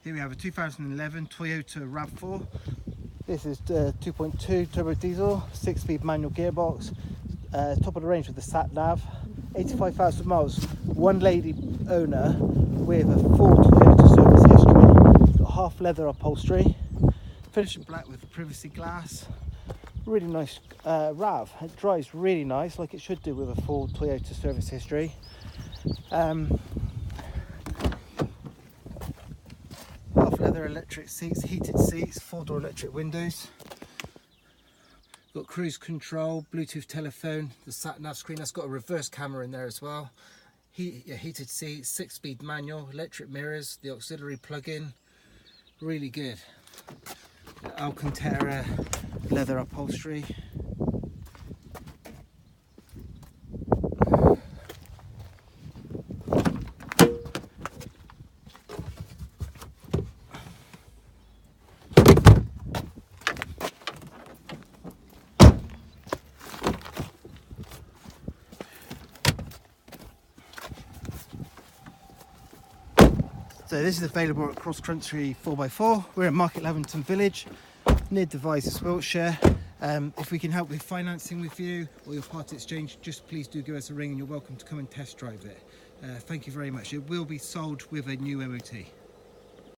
Here we have a 2011 Toyota RAV4. This is 2.2 turbo diesel, 6-speed manual gearbox, top of the range with the sat nav, 85,000 miles, one lady owner with a full Toyota service history, got half leather upholstery, finished in black with privacy glass. Really nice RAV. It drives really nice, like it should do with a full Toyota service history. Half leather electric seats, heated seats, 4-door electric windows. Got cruise control, Bluetooth telephone, the sat nav screen. That's got a reverse camera in there as well. Heated seats, 6-speed manual, electric mirrors, the auxiliary plug-in. Really good. Alcantara leather upholstery. So this is available at Cross Country 4x4. We're in Market Lavington Village, near Devizes, Wiltshire. If we can help with financing with you or your part exchange, just please do give us a ring and you're welcome to come and test drive it. Thank you very much. It will be sold with a new MOT.